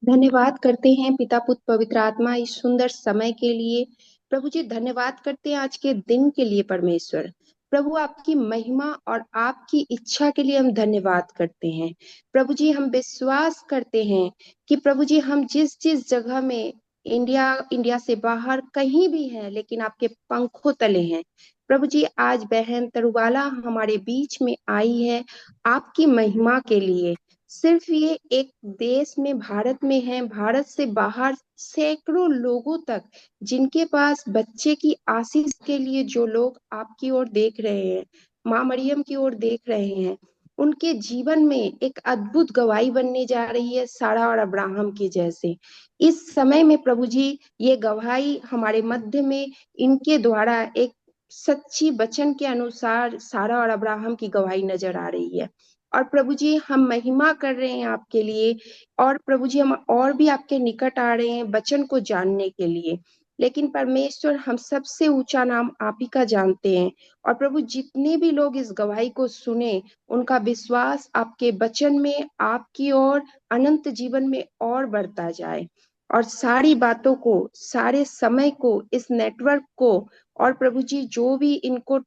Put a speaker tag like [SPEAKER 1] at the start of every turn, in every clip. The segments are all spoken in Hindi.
[SPEAKER 1] धन्यवाद करते हैं पिता पुत्र पवित्र आत्मा इस सुंदर समय के लिए। प्रभु जी धन्यवाद करते हैं आज के दिन के लिए परमेश्वर। प्रभु आपकी महिमा और आपकी इच्छा के लिए हम धन्यवाद करते हैं। प्रभु जी हम विश्वास करते हैं कि प्रभु जी हम जिस जिस जगह में इंडिया से बाहर कहीं भी हैं, लेकिन आपके पंखों तले हैं। प्रभु जी आज बहन तरुबाला हमारे बीच में आई है आपकी महिमा के लिए। सिर्फ ये एक देश में भारत में है, भारत से बाहर सैकड़ों लोगों तक जिनके पास बच्चे की आशीष के लिए जो लोग आपकी ओर देख रहे हैं, माँ मरियम की ओर देख रहे हैं, उनके जीवन में एक अद्भुत गवाही बनने जा रही है सारा और अब्राहम की जैसे। इस समय में प्रभु जी ये गवाही हमारे मध्य में इनके द्वारा एक सच्ची वचन के अनुसार सारा और अब्राहम की गवाही नजर आ रही है। और प्रभु जी हम महिमा कर रहे हैं आपके लिए। और प्रभु जी हम और भी आपके निकट आ रहे हैं वचन को जानने के लिए। लेकिन परमेश्वर हम सबसे ऊंचा नाम आप ही का जानते हैं। और प्रभु जितने भी लोग इस गवाही को सुने, उनका विश्वास आपके वचन में आपकी ओर अनंत जीवन में और बढ़ता जाए। और सारी बातों को, सारे समय को, इस नेटवर्क को, और प्रभु जी जो भी इनको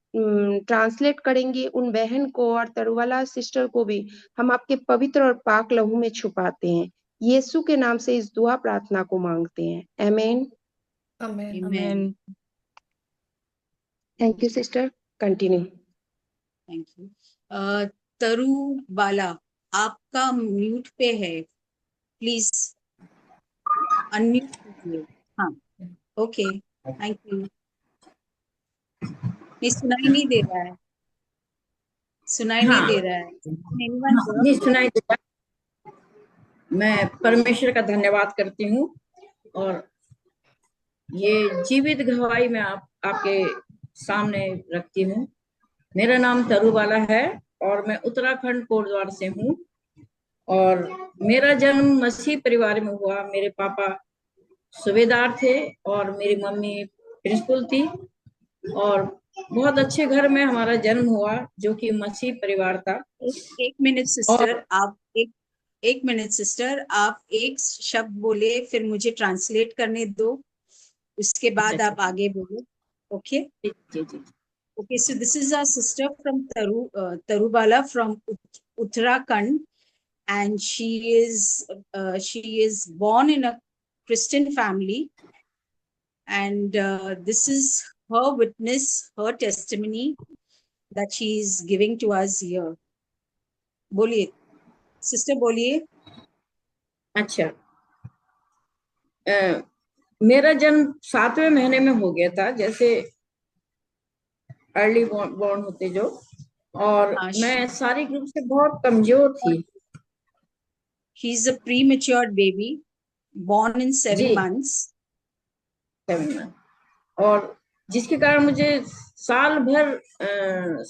[SPEAKER 1] ट्रांसलेट करेंगे उन बहन को और तरुवाला सिस्टर को भी हम आपके पवित्र और पाक लहू में छुपाते हैं। यीशु के नाम से इस दुआ प्रार्थना को मांगते हैं, आमीन।
[SPEAKER 2] Amen.
[SPEAKER 3] Amen.
[SPEAKER 1] Thank you sister, continue.
[SPEAKER 3] Thank you. Taru Bala, आपका म्यूट पे है, प्लीज अनम्यूट कीजिए। हाँ, ओके, थैंक यू। नहीं, सुनाई नहीं दे रहा है, सुनाई नहीं
[SPEAKER 2] हाँ
[SPEAKER 3] दे रहा है।
[SPEAKER 2] हाँ, जी सुनाई देता। मैं परमेश्वर का धन्यवाद करती हूँ और ये जीवित गवाही मैं आपके सामने रखती हूँ। मेरा नाम तरुबाला है और मैं उत्तराखंड कोटद्वार से हूँ। और मेरा जन्म मसीह परिवार में हुआ। मेरे पापा सूबेदार थे और मेरी मम्मी प्रिंसिपल थी। और बहुत अच्छे घर में हमारा जन्म हुआ जो कि मसीह परिवार था।
[SPEAKER 3] एक मिनट सिस्टर, आप एक मिनट सिस्टर, आप एक शब्द बोले फिर मुझे ट्रांसलेट करने दो, उसके बाद आप आगे बोलो। ओके
[SPEAKER 2] जी जी।
[SPEAKER 3] Okay, so this is our sister from Tarubala from Uttarakhand, and she is born in a Christian family, and this is her witness, her testimony that she is giving to us here. बोलिए सिस्टर, बोलिए।
[SPEAKER 2] अच्छा, मेरा जन्म 7वें महीने में हो गया था, जैसे अर्ली बॉर्न होते जो। और मैं शारीरिक रूप से बहुत कमजोर थी।
[SPEAKER 3] He is a premature baby, born in 7 months.
[SPEAKER 2] 7 months। और जिसके कारण मुझे साल भर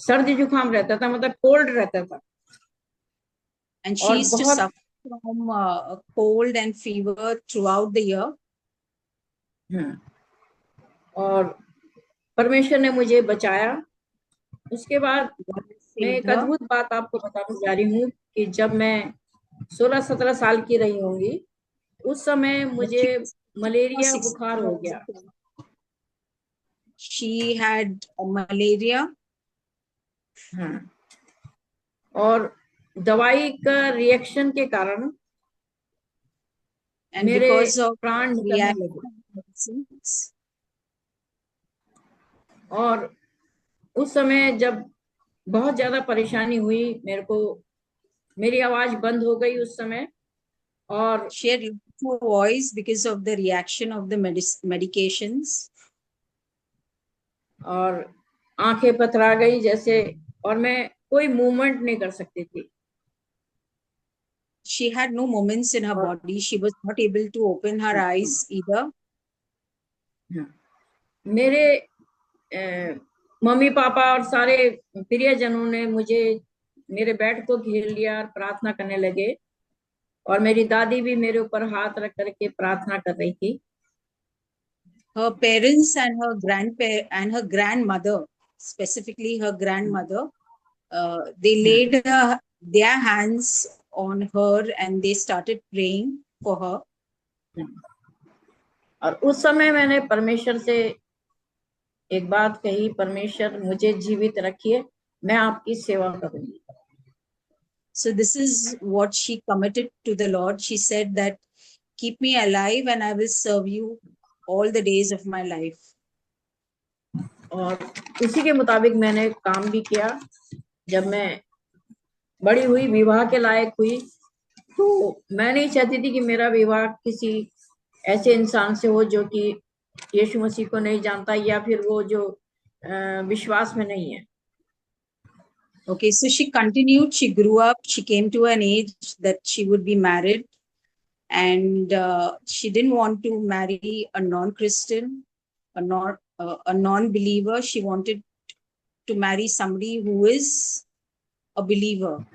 [SPEAKER 2] सर्दी जुकाम रहता था, मतलब कोल्ड रहता था।
[SPEAKER 3] And she used to suffer from cold and fever throughout the year.
[SPEAKER 2] और परमेश्वर ने मुझे बचाया। उसके बाद मैं एक अद्भुत बात आपको बताने जा रही हूँ कि जब मैं 16-17 साल की रही होंगी, उस समय मुझे मलेरिया बुखार हो गया।
[SPEAKER 3] She had malaria.
[SPEAKER 2] हाँ, और दवाई का रिएक्शन के कारण मेरे प्राण निकलने लगे। और उस समय जब बहुत ज्यादा परेशानी हुई, मेरे को मेरी आवाज बंद हो गई उस समय। और
[SPEAKER 3] she had low voice because of the reaction of the medications.
[SPEAKER 2] और आंखें पथरा गई जैसे, और मैं कोई मूवमेंट नहीं कर सकती थी।
[SPEAKER 3] She had no movements in her body. She was not able to open her eyes either.
[SPEAKER 2] मेरे मम्मी पापा और सारे प्रियजनों ने मुझे मेरे बेड को घेर लिया और प्रार्थना करने लगे। और मेरी दादी भी मेरे ऊपर हाथ रख करके प्रार्थना कर रही थी।
[SPEAKER 3] Her parents and her grandmother, specifically her grandmother, they laid their hands on her and they started praying for her.
[SPEAKER 2] और उस समय मैंने परमेश्वर से एक बात कही, परमेश्वर मुझे जीवित रखिए, मैं आपकी सेवा करूंगी।
[SPEAKER 3] So this is what she committed to the Lord. She said that, keep me alive and I will serve you all the days of my life.
[SPEAKER 2] और उसी के मुताबिक मैंने काम भी किया। जब मैं बड़ी हुई, विवाह के लायक हुई, तो मैं नहीं चाहती थी कि मेरा विवाह किसी ऐसे इंसान से हो जो कि यीशु मसीह को नहीं जानता या फिर वो जो विश्वास में नहीं है।
[SPEAKER 3] Okay, so she continued, she grew up, she came to an age that she would be married, and she didn't want to marry a non-Christian, a non-believer. She wanted to marry somebody who is a believer.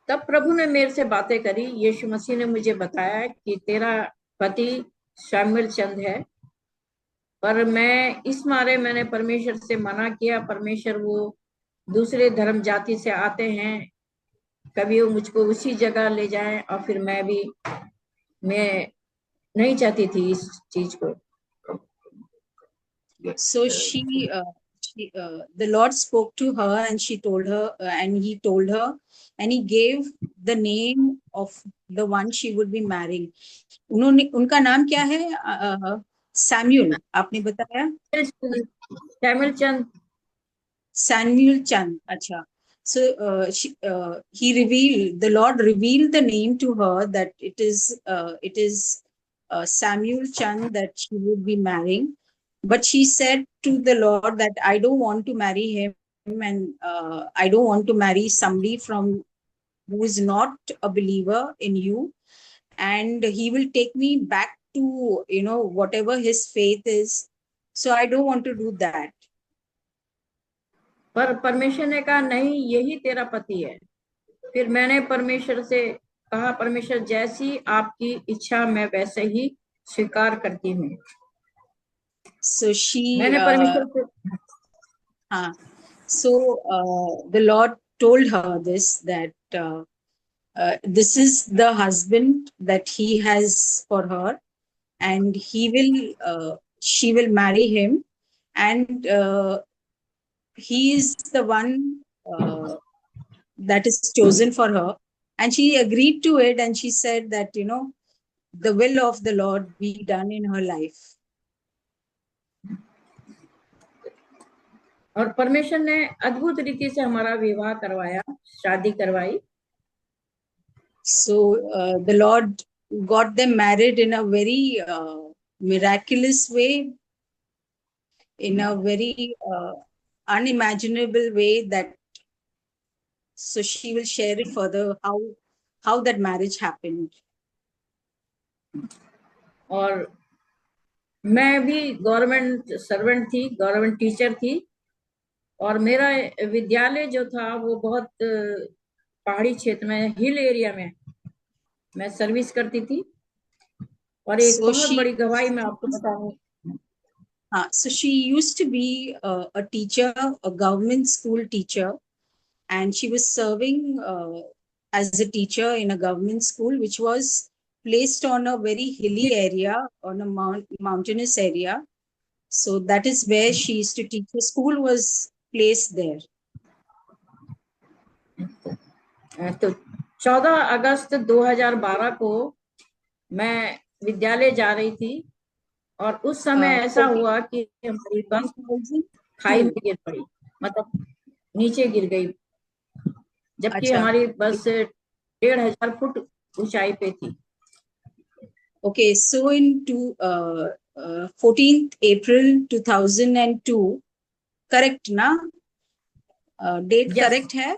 [SPEAKER 2] तब प्रभु ने मेरे से बातें करी। यीशु मसीह ने मुझे बताया कि तेरा पति शैमुएल चंद है, पर मैं इस मारे मैंने परमेश्वर से मना किया। परमेश्वर वो दूसरे धर्म जाति से आते हैं, कभी वो मुझको उसी जगह ले जाएं, और फिर मैं नहीं चाहती थी इस चीज को।
[SPEAKER 3] So the Lord spoke to her, and she told her, and he told her, and he gave the name of the one she would be marrying. उनका नाम क्या है? सैमुअल, आपने बताया?
[SPEAKER 2] शैमुएल चंद।
[SPEAKER 3] सैमुअल चंद, अच्छा। So the Lord revealed the name to her, that it is Samuel Chand that she would be marrying. But she said to the Lord that I don't want to marry him, and I don't want to marry somebody who is not a believer in you, and he will take me back to whatever his faith is. So I don't want to do that.
[SPEAKER 2] पर परमेश्वर ने कहा नहीं, यही तेरा पति है। फिर मैंने परमेश्वर से कहा, परमेश्वर जैसी आपकी इच्छा मैं वैसे ही स्वीकार करती हूँ।
[SPEAKER 3] So
[SPEAKER 2] मैंने परमेश्वर से
[SPEAKER 3] the Lord told her this, that this is the husband that he has for her, and she will marry him, and he is the one that is chosen for her. And she agreed to it, and she said that the will of the Lord be done in her life.
[SPEAKER 2] और परमेश्वर ने अद्भुत रीति से हमारा विवाह करवाया, शादी करवाई।
[SPEAKER 3] So the Lord got them married in a very miraculous way, in a very unimaginable way, that so she will share it further, how that marriage happened.
[SPEAKER 2] और मैं भी गवर्नमेंट सर्वेंट थी, गवर्नमेंट टीचर थी, और मेरा विद्यालय जो था वो बहुत पहाड़ी क्षेत्र में, हिल एरिया में मैं सर्विस करती थी। और एक बहुत बड़ी गवाही मैं आपको बताऊं।
[SPEAKER 3] So she used to be a teacher, a government school teacher, and she was serving as a teacher in a government school, which was placed on a very hilly area, on a mountainous area. So that is where she used to teach. The school was placed there.
[SPEAKER 2] तो 14 अगस्त 2012 को मैं विद्यालय जा रही थी, और उस समय ऐसा हुआ कि हमारी बस खाई में गिर पड़ी, मतलब नीचे गिर गई, जबकि हमारी बस 1500 फुट ऊंचाई पे थी।
[SPEAKER 3] Okay, so in 14th April 2002, correct na? Date yes. Correct hai?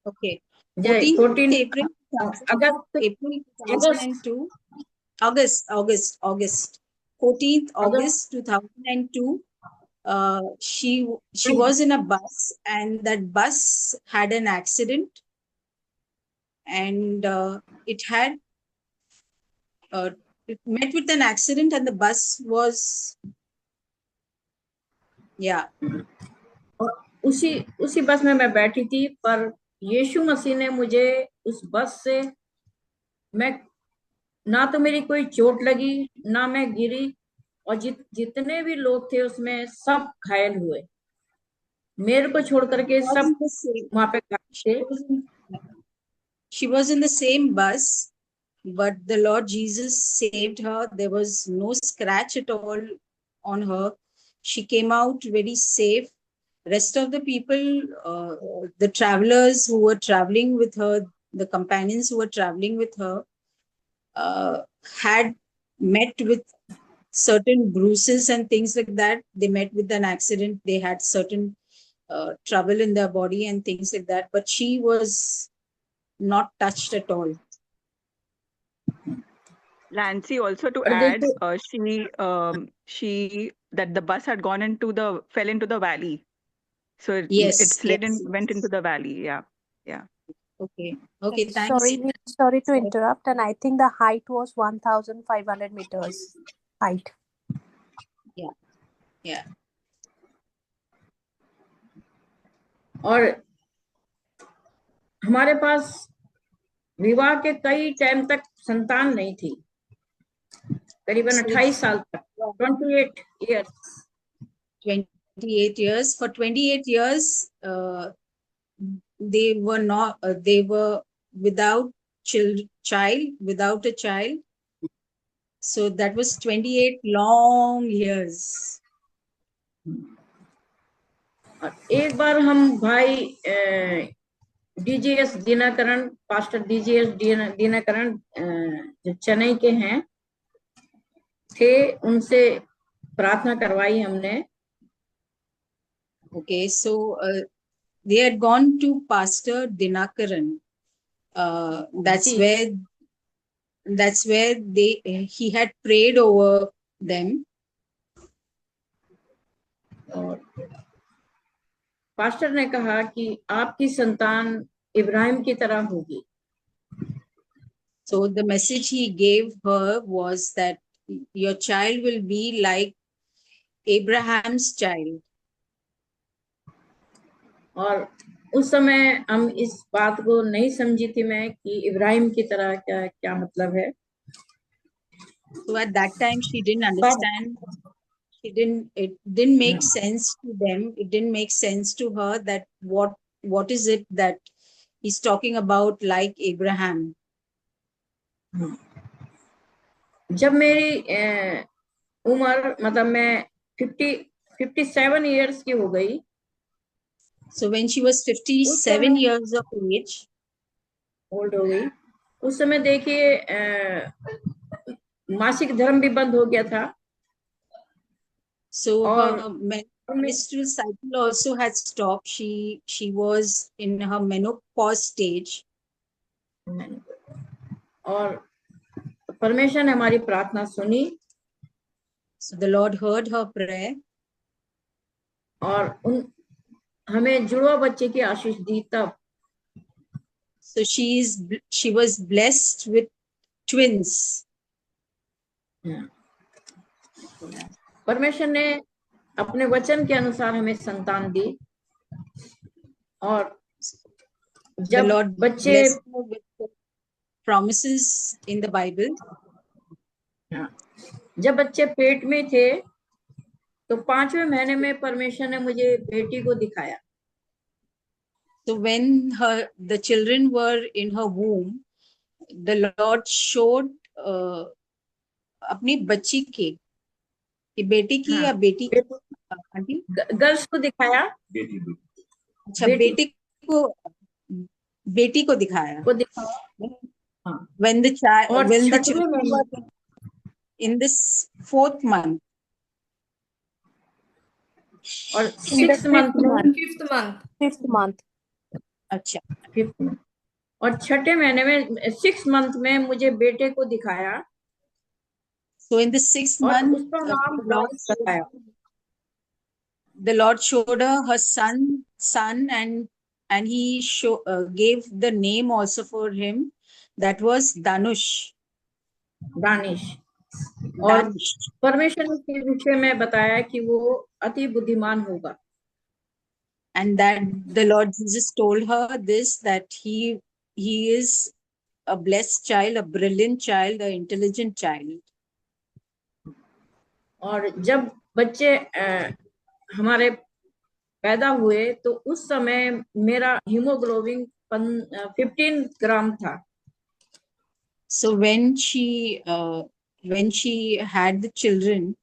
[SPEAKER 3] Okay. 14th April 2002. August. 14th August 2002. She was in a bus, and that bus had an accident, and it met with an accident, and the bus was
[SPEAKER 2] उसी बस में मैं बैठी थी, पर यीशु मसीह ने मुझे उस बस से, मैं ना तो मेरी कोई चोट लगी, ना मैं गिरी, और जितने भी लोग थे उसमें सब घायल हुए। मेरे को छोड़ करके
[SPEAKER 3] was
[SPEAKER 2] सब
[SPEAKER 3] in the same,
[SPEAKER 2] वहां पे घायल
[SPEAKER 3] she
[SPEAKER 2] थे।
[SPEAKER 3] was in, she was in the same bus, but the Lord Jesus saved her. There was no scratch at all on her. She came out very safe. Rest of the people, the travelers who were traveling with her, the companions who were traveling with her, uh, had met with certain bruises and things like that. They met with an accident. They had certain trouble in their body and things like that. But she was not touched at all.
[SPEAKER 4] Nancy, also to
[SPEAKER 2] और
[SPEAKER 4] add,
[SPEAKER 2] देखिए,
[SPEAKER 4] she that the bus had fell into the valley, so it
[SPEAKER 3] Yes,
[SPEAKER 4] slid
[SPEAKER 3] yes,
[SPEAKER 4] and went into
[SPEAKER 3] yes.
[SPEAKER 4] the valley. Yeah, yeah.
[SPEAKER 3] Okay, okay, thanks.
[SPEAKER 5] Sorry to interrupt. And I think the height was 1,500 meters height.
[SPEAKER 3] Yeah, yeah.
[SPEAKER 2] और हमारे पास विवाह के कई टाइम तक संतान नहीं थी, करीबन
[SPEAKER 3] So
[SPEAKER 2] 28 साल तक, 28 years.
[SPEAKER 3] 28 years. For 28 years, they were not. They were without without a child. So that was 28 long years.
[SPEAKER 2] और एक बार हम भाई DGS Dinakaran, pastor DGS Dinakaran जो चेन्नई के हैं थे, उनसे प्रार्थना करवाई हमने।
[SPEAKER 3] Okay, so they had gone to Pastor Dinakaran. That's
[SPEAKER 2] जी,
[SPEAKER 3] where he had prayed over them.
[SPEAKER 2] और पास्टर ने कहा कि आपकी संतान इब्राहिम की तरह होगी।
[SPEAKER 3] So the message he gave her was that your child will be like Abraham's child.
[SPEAKER 2] और उस समय हम इस बात को नहीं समझी थी मैं कि इब्राहिम की तरह क्या क्या मतलब है।
[SPEAKER 3] So at that time she didn't
[SPEAKER 2] पर
[SPEAKER 3] understand. It didn't make sense to them. It didn't make sense to her that what is it that he's talking about like Abraham.
[SPEAKER 2] जब मेरी उम्र मतलब मैं 57 years की हो गई,
[SPEAKER 3] So when she was 57 years of age,
[SPEAKER 2] old हो गई, उस समय देखिए मासिक धर्म भी बंद हो गया था।
[SPEAKER 3] so
[SPEAKER 2] और
[SPEAKER 3] her menstrual cycle also had stopped. She was in her menopause stage.
[SPEAKER 2] और परमेश्वर ने हमारी प्रार्थना सुनी,
[SPEAKER 3] So the Lord heard her prayer.
[SPEAKER 2] और हमें जुड़वा बच्चे की आशीष दी तब।
[SPEAKER 3] So she was blessed with twins.
[SPEAKER 2] परमेश्वर ने अपने वचन के अनुसार हमें संतान दी, और
[SPEAKER 3] The
[SPEAKER 2] जब
[SPEAKER 3] Lord
[SPEAKER 2] बच्चे
[SPEAKER 3] blessed her with the promises in the Bible.
[SPEAKER 2] जब बच्चे पेट में थे तो 5वें महीने में परमेश्वर ने मुझे बेटी को दिखाया।
[SPEAKER 3] So when the children were in her womb, the Lord showed अपनी बच्ची के कि बेटी की या बेटी की आंटी
[SPEAKER 2] गर्ल्स को दिखाया,
[SPEAKER 3] अच्छा बेटी को दिखाया when the children were in this 4th month
[SPEAKER 2] और 6th month,
[SPEAKER 5] 5th month.
[SPEAKER 3] अच्छा
[SPEAKER 2] 5th month, और 6ठे महीने में 6th month में मुझे बेटे को दिखाया।
[SPEAKER 3] So in the 6th
[SPEAKER 2] और
[SPEAKER 3] month,
[SPEAKER 2] उसका नाम लॉरेंस रखाया।
[SPEAKER 3] the Lord showed her son, and he gave the name also for him. That was Danush.
[SPEAKER 2] Danish. और परमेश्वर ने इसके विषय में बताया कि वो अति बुद्धिमान होगा।
[SPEAKER 3] And that the Lord Jesus told her this, that he is a blessed child, a brilliant child, an intelligent child.
[SPEAKER 2] और जब बच्चे हमारे पैदा हुए तो उस समय मेरा हीमोग्लोबिन 15 ग्राम था.
[SPEAKER 3] So when she had the children,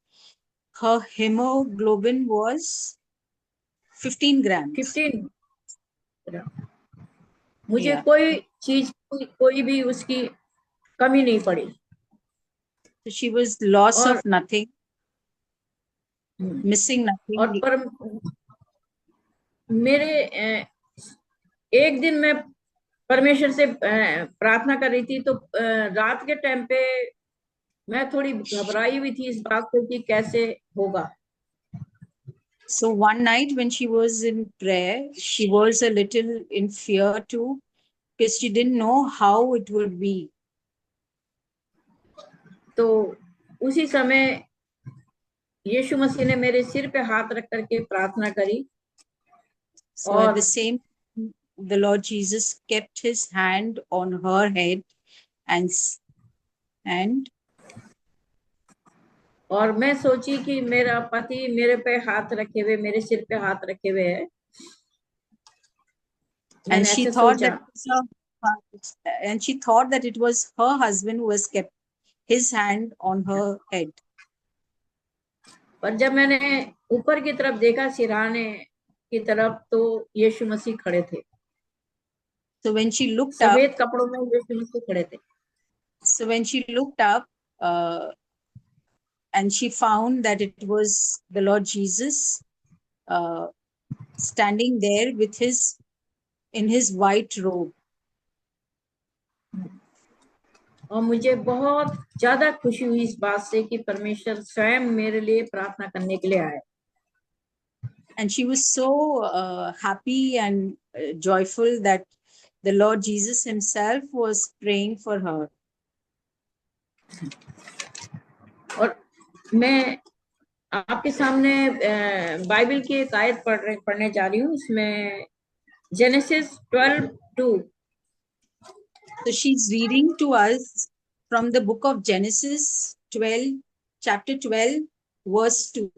[SPEAKER 3] her hemoglobin was 15 grams.
[SPEAKER 2] 15 ग्राम. मुझे
[SPEAKER 3] Yeah.
[SPEAKER 2] कोई चीज कोई भी उसकी कमी नहीं पड़ी.
[SPEAKER 3] So she was loss
[SPEAKER 2] और
[SPEAKER 3] of nothing, missing nothing.
[SPEAKER 2] और पर मेरे एक दिन मैं परमेश्वर से प्रार्थना कर रही थी तो रात के टाइम पे मैं थोड़ी घबराई हुई थी इस बात से कि कैसे होगा.
[SPEAKER 3] So one night when she was in prayer, she was a little in fear too, because she didn't know how it would be.
[SPEAKER 2] तो उसी समय यीशु मसीह ने मेरे सिर पे हाथ रख करके प्रार्थना करी.
[SPEAKER 3] So at the same time, the Lord Jesus kept his hand on her head and
[SPEAKER 2] और मैं सोची कि मेरा पति मेरे पे हाथ रखे हुए, मेरे सिर पे हाथ रखे हुए है.
[SPEAKER 3] and she thought that it was her husband who has kept his hand on her head.
[SPEAKER 2] पर जब मैंने ऊपर की तरफ देखा, सिरहाने की तरफ, तो यीशु मसीह खड़े थे.
[SPEAKER 3] So when she looked up,
[SPEAKER 2] सफेद कपड़ों में यीशु मसीह खड़े थे.
[SPEAKER 3] So when she looked up and she found that it was the Lord Jesus standing there with in his white robe.
[SPEAKER 2] और मुझे बहुत ज्यादा खुशी हुई इस बात से कि परमेश्वर स्वयं मेरे लिए प्रार्थना करने के लिए आए.
[SPEAKER 3] And she was so happy and joyful that the Lord Jesus himself was praying for her.
[SPEAKER 2] और मैं आपके सामने बाइबल की एक आयत पढ़ने जा रही हूँ. इसमें genesis 12:2.
[SPEAKER 3] So she's reading to us from the book of Genesis 12, chapter 12, verse 2.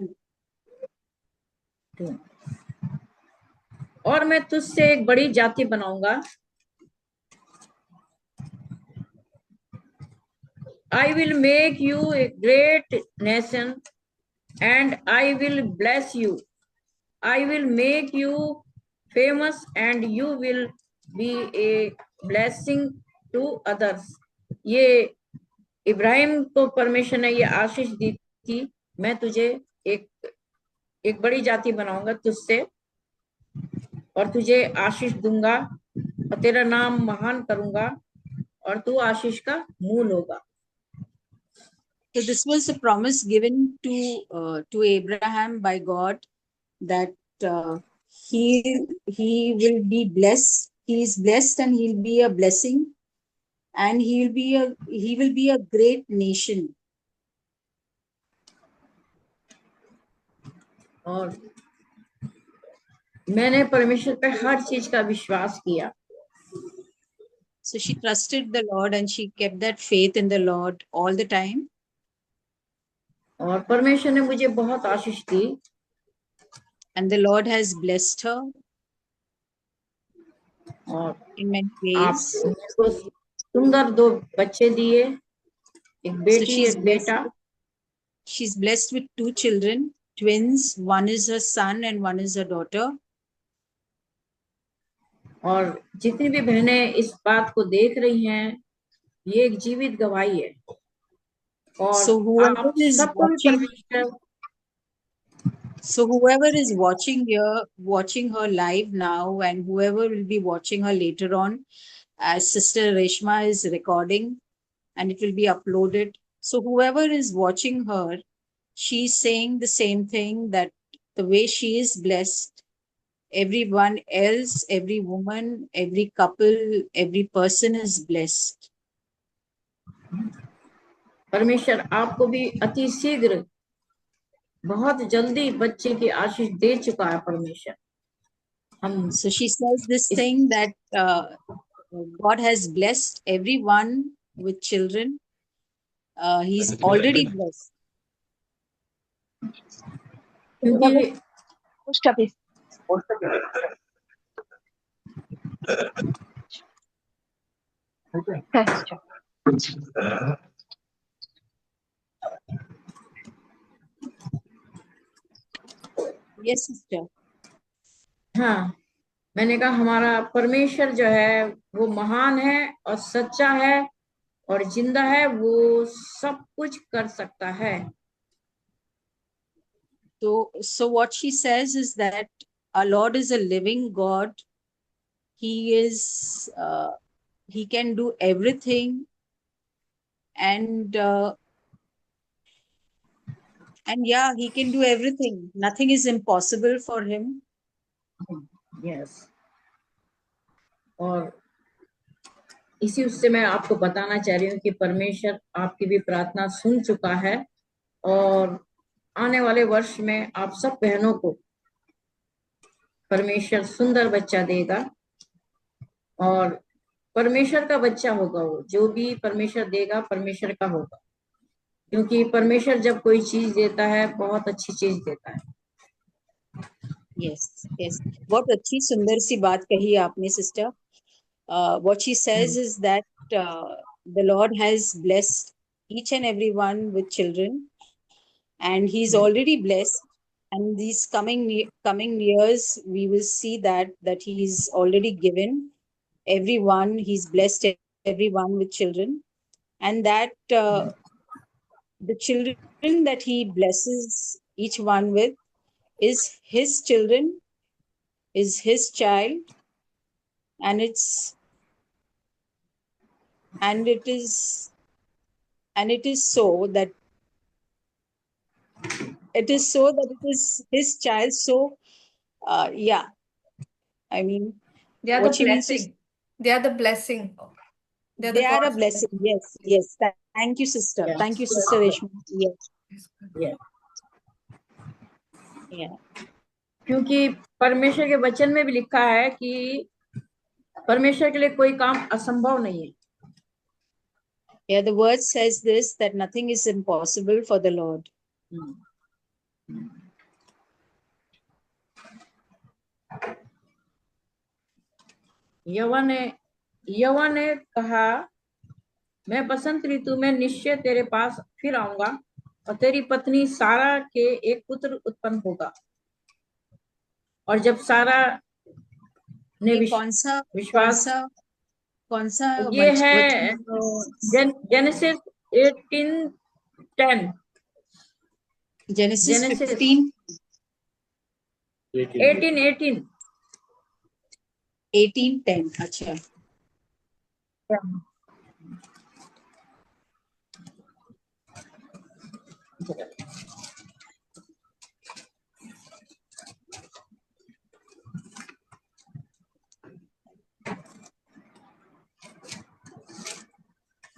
[SPEAKER 2] और मैं तुझसे एक बड़ी जाति बनाऊंगा. I will make you a great nation and I will bless you. I will make you famous and you will be a blessing to others. ये इब्राहिम को परमेश्वर ने ये आशीष दी थी, मैं तुझे एक बड़ी जाति बनाऊंगा तुझसे और तुझे आशीष दूंगा और तेरा नाम महान करूंगा और तू आशीष का मूल होगा.
[SPEAKER 3] So this was a promise given to Abraham by God that he will be blessed. He is blessed and he'll be a blessing, and he will be a great nation.
[SPEAKER 2] और मैंने परमेश्वर पे हर चीज का विश्वास किया.
[SPEAKER 3] So she trusted the Lord and she kept that faith in the Lord all the time.
[SPEAKER 2] और परमेश्वर ने मुझे बहुत आशीष दी.
[SPEAKER 3] And the Lord has blessed her
[SPEAKER 2] और
[SPEAKER 3] in many ways.
[SPEAKER 2] आपको सुंदर 2 बच्चे दिए, एक बेटी एक बेटा.
[SPEAKER 3] She's blessed with 2 children, twins. One is her son and one is her daughter.
[SPEAKER 2] और जितनी भी बहनें इस बात को देख रही हैं, ये एक जीवित गवाही है. और
[SPEAKER 3] So whoever is watching here, watching her live now, and whoever will be watching her later on, as Sister Reshma is recording, and it will be uploaded. So whoever is watching her, she's saying the same thing, that the way she is blessed, everyone else, every woman, every couple, every person is blessed.
[SPEAKER 2] परमेश्वर आपको भी अति शीघ्र बहुत जल्दी बच्चे की आशीष दे चुका है परमेश्वर.
[SPEAKER 3] So she says this thing that God has blessed everyone with children. He's already blessed.
[SPEAKER 2] क्योंकि
[SPEAKER 1] पोस्ट ऑफिस
[SPEAKER 3] Yes, sister.
[SPEAKER 2] हाँ, मैंने कहा हमारा परमेश्वर जो है वो महान है और सच्चा है और जिंदा है, वो सब कुछ कर सकता है।
[SPEAKER 3] So what she says is that our Lord is a living God. He is, he can do everything, and yeah, he can do everything. Nothing is impossible for him.
[SPEAKER 2] Yes, और इसी उससे मैं आपको बताना चाह रही हूँ कि परमेश्वर आपकी भी प्रार्थना सुन चुका है और आने वाले वर्ष में आप सब बहनों को परमेश्वर सुंदर बच्चा देगा और परमेश्वर का बच्चा होगा। वो जो भी परमेश्वर देगा परमेश्वर का होगा, क्योंकि परमेश्वर जब कोई चीज देता है बहुत अच्छी चीज देता है।
[SPEAKER 3] Yes, yes. बहुत अच्छी सुंदर सी बात कही आपने, sister. What she says is that the Lord has blessed each and everyone with children, and He's already blessed. And these coming years, we will see that He's already given everyone. He's blessed everyone with children, and that the children that He blesses each one with is His children, is His child, and it is so that it is his child. So yeah, I mean,
[SPEAKER 6] They are
[SPEAKER 3] what
[SPEAKER 6] the
[SPEAKER 3] she means is
[SPEAKER 6] blessing. They are the blessing. They are
[SPEAKER 3] they
[SPEAKER 6] the
[SPEAKER 3] are a
[SPEAKER 6] God's
[SPEAKER 3] blessing. Yes, yes. Thank you, sister.
[SPEAKER 2] Yes.
[SPEAKER 3] Thank you, Sister Reshma. Yes,
[SPEAKER 2] Yes.
[SPEAKER 3] yeah.
[SPEAKER 2] क्योंकि परमेश्वर के वचन में भी लिखा है कि परमेश्वर के लिए कोई काम असंभव नहीं है।
[SPEAKER 3] Yeah, the word says this, that nothing is impossible for the Lord.
[SPEAKER 2] यवा ने कहा, मैं बसंत ऋतु में निश्चय तेरे पास फिर आऊंगा और तेरी पत्नी सारा के एक पुत्र उत्पन्न होगा। और जब सारा ने
[SPEAKER 3] ये कौन सा
[SPEAKER 2] ये है जेनेसिस 18:10।
[SPEAKER 3] जेनेसिस 18:10. अच्छा,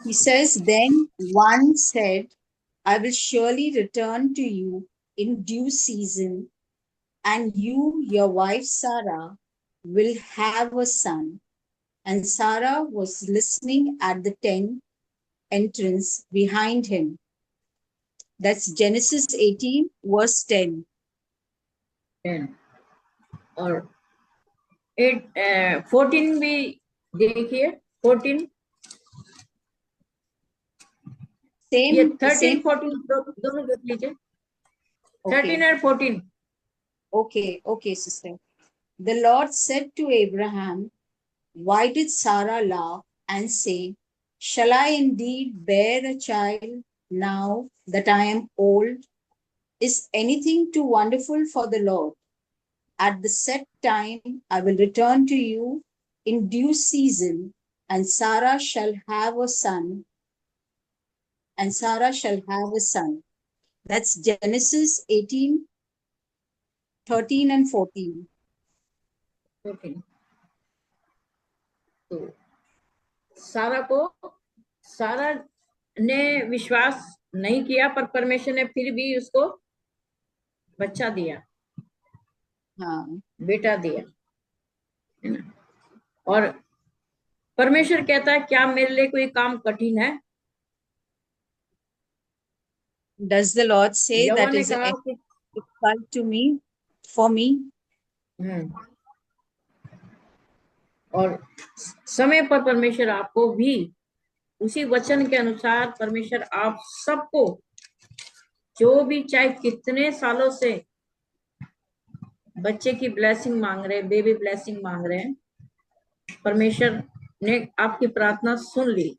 [SPEAKER 3] he says, then one said, I will surely return to you in due season, and you, your wife Sarah, will have a son. And Sarah was listening at the tent entrance behind him. That's Genesis 18, verse 10.
[SPEAKER 2] और 14 भी देखिए, 14 ये 13 14 दोनों देख लीजिए। 13 and 14.
[SPEAKER 3] Okay, sister. The Lord said to Abraham, why did Sarah laugh and say, shall I indeed bear a child now that I am old? Is anything too wonderful for the Lord? At the set time, I will return to you in due season, and Sarah shall have a son. That's Genesis 18, 13 and 14.
[SPEAKER 2] तो सारा ने विश्वास नहीं किया, पर परमेश्वर ने फिर भी उसको बच्चा दिया, बेटा दिया, है ना। और परमेश्वर कहता है क्या मेरे लिए कोई काम कठिन है?
[SPEAKER 3] Does the Lord say
[SPEAKER 2] Jehovah
[SPEAKER 3] that
[SPEAKER 2] ने
[SPEAKER 3] is
[SPEAKER 2] कहा कि
[SPEAKER 3] difficult to me, for me?
[SPEAKER 2] और समय पर परमेश्वर आपको भी उसी वचन के अनुसार परमेश्वर आप सबको, जो भी चाहे कितने सालों से बच्चे की ब्लेसिंग मांग रहे हैं, बेबी ब्लेसिंग मांग रहे हैं, परमेश्वर ने आपकी प्रार्थना सुन ली।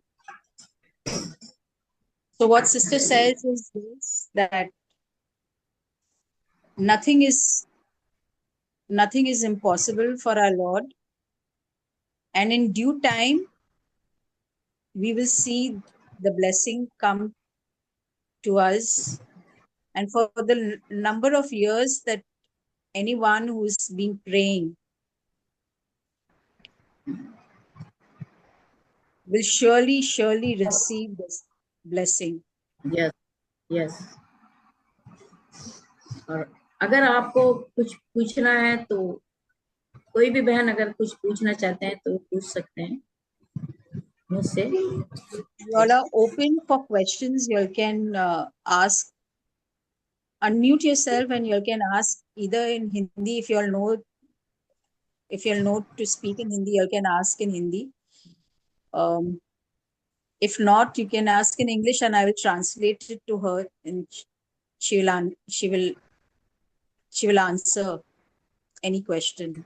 [SPEAKER 3] So what sister says is this, that nothing is impossible for our Lord, and in due time we will see the blessing come to us. And for the number of years that anyone who's been praying will surely receive this blessing.
[SPEAKER 2] Yes yes. और अगर आपको कुछ पूछना है तो कोई भी बहन अगर कुछ पूछना चाहते हैं तो पूछ सकते हैं मुझसे।
[SPEAKER 3] You all are open for questions. You all can ask, unmute yourself, and you all can ask either in Hindi, if you all know to speak in Hindi, you all can ask in Hindi. If not, you can ask in English, and I will translate it to her, and she will answer any question.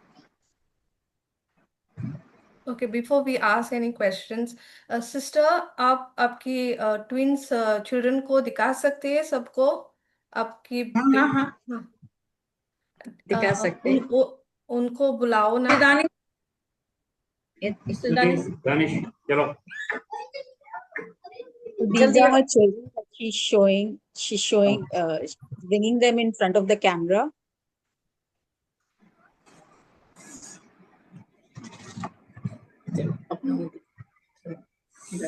[SPEAKER 6] Okay, before we ask any questions, sister, आप आपकी twins children को दिखा सकते हैं सबको? आपकी
[SPEAKER 2] हाँ हाँ हाँ दिखा सकते हैं।
[SPEAKER 6] उनको बुलाओ ना।
[SPEAKER 2] दानिश
[SPEAKER 7] चलो।
[SPEAKER 3] These are her children that she's showing, bringing them in front of the camera.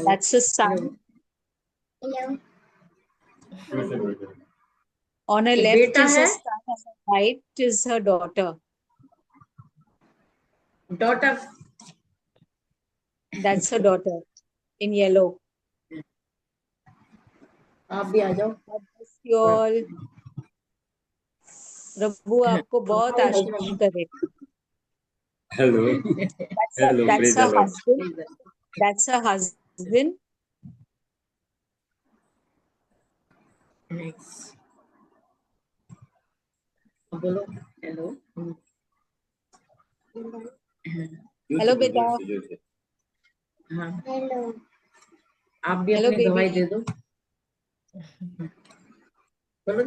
[SPEAKER 3] That's her son.
[SPEAKER 8] Hello.
[SPEAKER 3] On her left is her son, on her right is her daughter.
[SPEAKER 2] Daughter.
[SPEAKER 3] That's her daughter in yellow.
[SPEAKER 2] आप भी आ जाओ।
[SPEAKER 3] प्रभु आपको बहुत आशीष करे।
[SPEAKER 7] Hello. Hello.
[SPEAKER 3] That's her husband. That's her husband.
[SPEAKER 2] Next. बोलो हेलो।
[SPEAKER 3] हेलो बेटा।
[SPEAKER 2] हाँ
[SPEAKER 8] हेलो।
[SPEAKER 2] आप भी अपनी गवाही दे दो। बोलो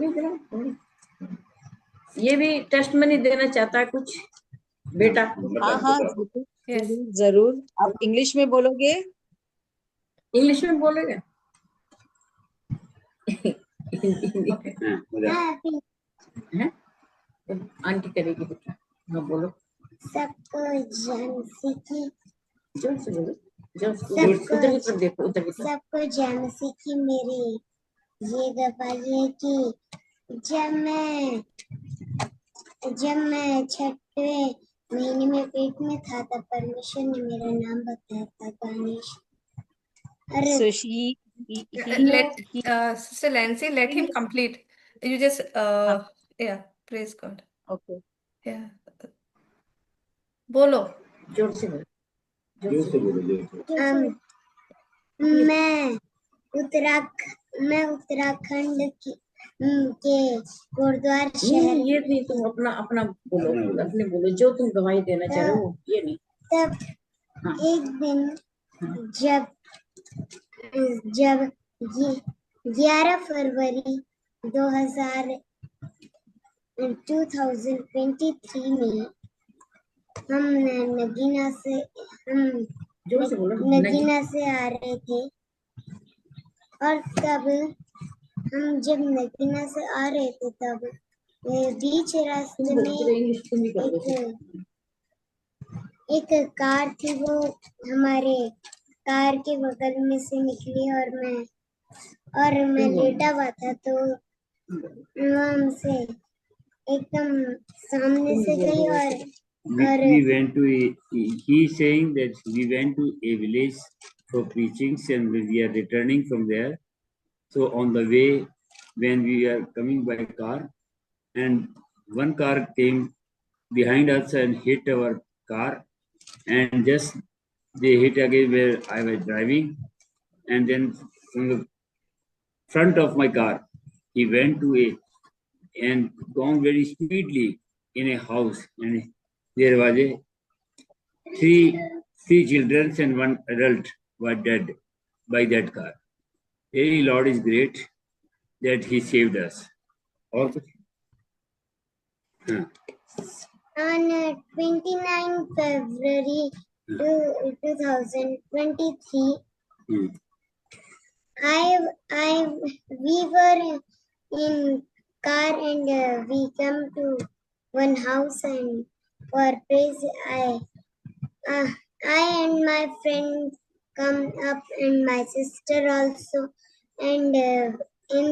[SPEAKER 2] ये भी टेस्ट मनी देना चाहता है कुछ बेटा।
[SPEAKER 3] हाँ जरूर। आप इंग्लिश में बोलोगे?
[SPEAKER 2] इंग्लिश में बोलेगा। आंटी करेगी बेटा। हाँ बोलो।
[SPEAKER 8] सबको जानसी की,
[SPEAKER 2] जोर से बोलो, उधर की तरफ देखो, उधर की तरफ। सबको
[SPEAKER 8] जानसी की मेरी ये गवाही है कि जब मैं छठवें महीने में पेट में था तब परमेश्वर ने मेरा नाम बताया था Danish.
[SPEAKER 3] So she
[SPEAKER 6] Sister Lancy, let him complete. You just yeah, praise God.
[SPEAKER 3] Okay.
[SPEAKER 6] Yeah. बोलो
[SPEAKER 2] जोर से बोलो।
[SPEAKER 8] मैं उत्तराखंड के गुरुद्वारा शहर।
[SPEAKER 2] ये नहीं, तुम अपना बोलो, अपने बोलो जो तुम गवाही देना चाह रहे हो, ये नहीं।
[SPEAKER 8] तब एक दिन जब 11 फरवरी 2023 में हम नगीना से आ रहे थे, और तब हम जब नगीना से आ रहे थे तब बीच रास्ते में एक कार थी, वो हमारे कार के बगल में से निकली और मैं लेटा हुआ था, तो वो हमसे एकदम सामने से गई और
[SPEAKER 7] we went to he's saying that we went to a village for preachings and we are returning from there. So on the way, when we are coming by car, and one car came behind us and hit our car, and just they hit again where I was driving, and then from the front of my car, he went to a and gone very speedily in a house, and there was a three children and one adult were dead by that car. Really, Lord is great that He saved us. Also,
[SPEAKER 8] On 29 February 2023, we were in car and we come to one house, and for praise I and my friend come up and my sister also, and in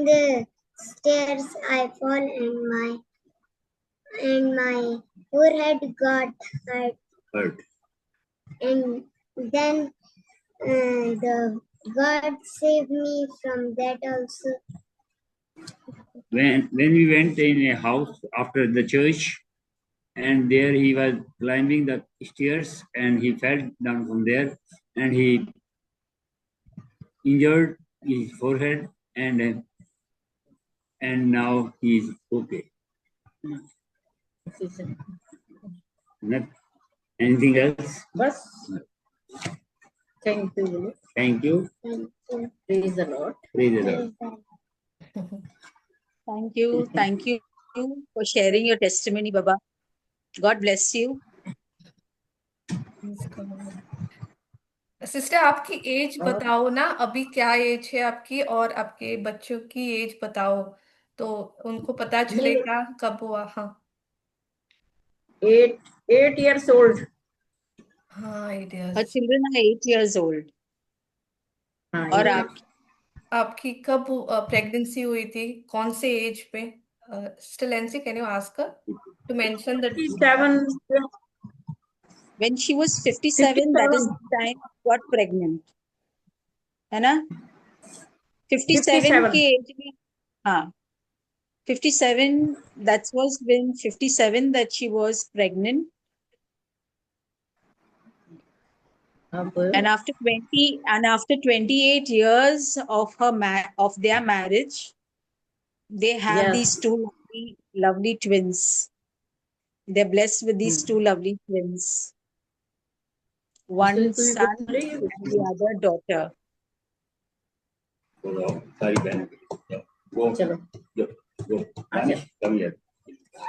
[SPEAKER 8] the stairs I fall and my forehead got hurt. And then the God saved me from that also.
[SPEAKER 7] When we went in a house after the church, and there he was climbing the stairs and he fell down from there, and he injured his forehead, and now he is okay. Not anything else?
[SPEAKER 2] बस thank you.
[SPEAKER 7] Thank you.
[SPEAKER 2] Praise the Lord.
[SPEAKER 7] Praise the Lord.
[SPEAKER 3] Thank you for sharing your testimony, Baba. God bless you.
[SPEAKER 6] Sister आपकी एज बताओ ना, अभी क्या एज है आपकी, और आपके बच्चों की एज बताओ तो उनको पता चलेगा कब हुआ। हाँ
[SPEAKER 2] 8 years old.
[SPEAKER 6] हाँ 8
[SPEAKER 3] Her
[SPEAKER 6] years।
[SPEAKER 3] children are 8 years old.
[SPEAKER 2] हाँ,
[SPEAKER 3] और
[SPEAKER 6] आपकी कब प्रेगनेंसी हुई थी, कौन से एज पे? Still Nancy, can you ask her to mention that?
[SPEAKER 2] 57.
[SPEAKER 3] When she was 57, that is the time she got pregnant. है ना? 57 के एज में, हाँ 57, that was when 57 that she was pregnant. And after 28 years of their marriage, they have
[SPEAKER 2] Yes.
[SPEAKER 3] these two lovely twins. They're blessed with these two lovely twins. One son and the other daughter.
[SPEAKER 2] चलो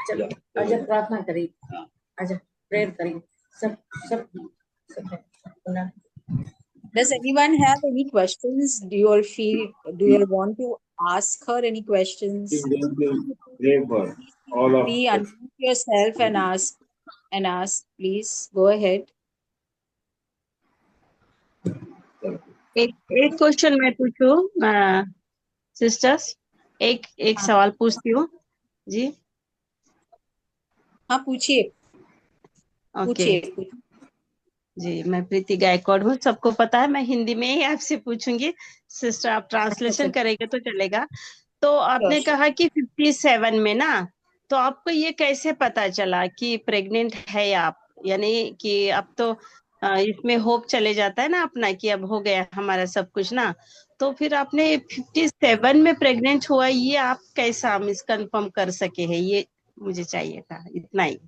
[SPEAKER 2] चलो आजा प्रार्थना करी, आजा प्रेयर करी, सब
[SPEAKER 3] Does anyone have any questions? Do you all want to ask her any questions?
[SPEAKER 7] Pray for all of
[SPEAKER 3] Please
[SPEAKER 7] us.
[SPEAKER 3] unmute yourself and ask, please. Go ahead.
[SPEAKER 9] एक क्वेश्चन मैं पूछूं सिस्टर्स, एक सवाल पूछती हूँ जी।
[SPEAKER 3] हाँ पूछिए।
[SPEAKER 9] ओके जी, मैं प्रीति गायकवाड़ हूँ, सबको पता है। मैं हिंदी में ही आपसे पूछूंगी, सिस्टर आप ट्रांसलेशन करेंगे तो चलेगा। तो आपने कहा कि 57 में ना, तो आपको ये कैसे पता चला कि प्रेग्नेंट है आप? यानी कि अब तो इसमें होप चले जाता है ना अपना कि अब हो गया हमारा सब कुछ ना, तो फिर आपने 57 में प्रेग्नेंट हुआ, ये आप कैसा कंफर्म कर सके हैं? ये मुझे चाहिए था, इतना ही।